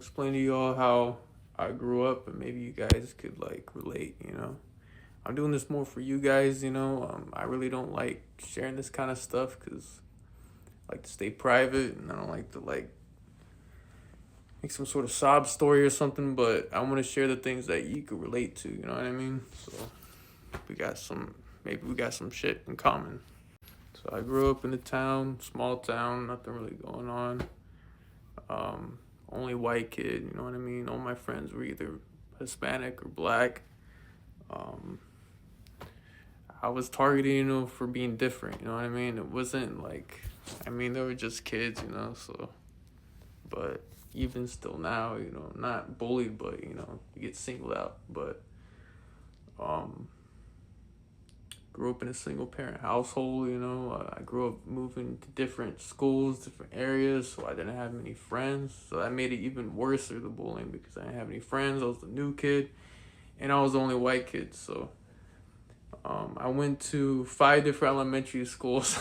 explain to y'all how I grew up, and maybe you guys could like relate. I'm doing this more for you guys. I really don't like sharing this kind of stuff because I like to stay private, and I don't like to like make some sort of sob story or something. But I want to share the things that you could relate to. You know what I mean? So maybe we got some shit in common. So I grew up in a town, small town, nothing really going on. Only white kid, you know what I mean? All my friends were either Hispanic or black. Um, I was targeted, for being different, you know what I mean? It wasn't like, they were just kids, so, but even still now, not bullied, but, you get singled out, but, grew up in a single parent household, I grew up moving to different schools, different areas, so I didn't have many friends. So that made it even worse through the bullying because I didn't have any friends. I was the new kid, and I was the only white kid. So I went to 5 different elementary schools.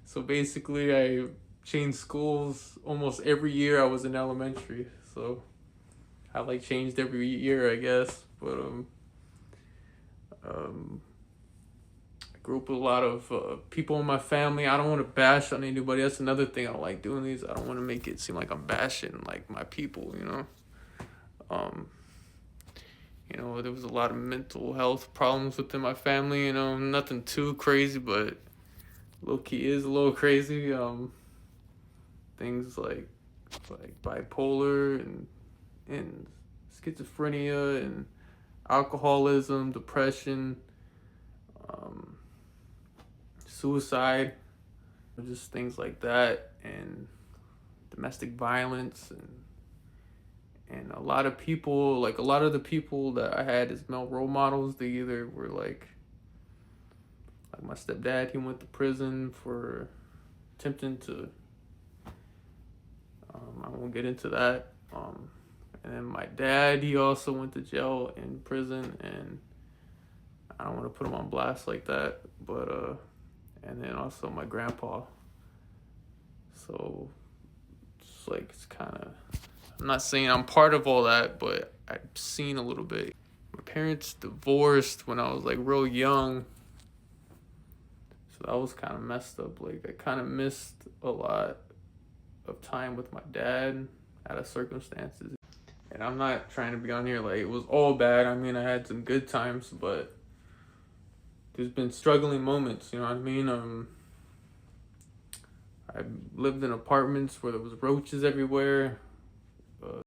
So basically, I changed schools almost every year I was in elementary. So I like changed every year, I guess. But grew up with a lot of people in my family. I don't want to bash on anybody. That's another thing I don't like doing these. I don't want to make it seem like I'm bashing like my people, there was a lot of mental health problems within my family, nothing too crazy, but low key is a little crazy. Things like bipolar and schizophrenia and alcoholism, depression, suicide, just things like that, and domestic violence, and a lot of the people that I had as male role models, they either were like my stepdad, he went to prison for attempting to, I won't get into that, and then my dad, he also went to jail and prison, and I don't want to put him on blast like that, but and then also my grandpa. So it's kind of, I'm not saying I'm part of all that, but I've seen a little bit. My parents divorced when I was like real young, so that was kind of messed up. Like I kind of missed a lot of time with my dad out of circumstances. And I'm not trying to be on here like it was all bad. I had some good times, but there's been struggling moments, you know what I mean? I lived in apartments where there was roaches everywhere.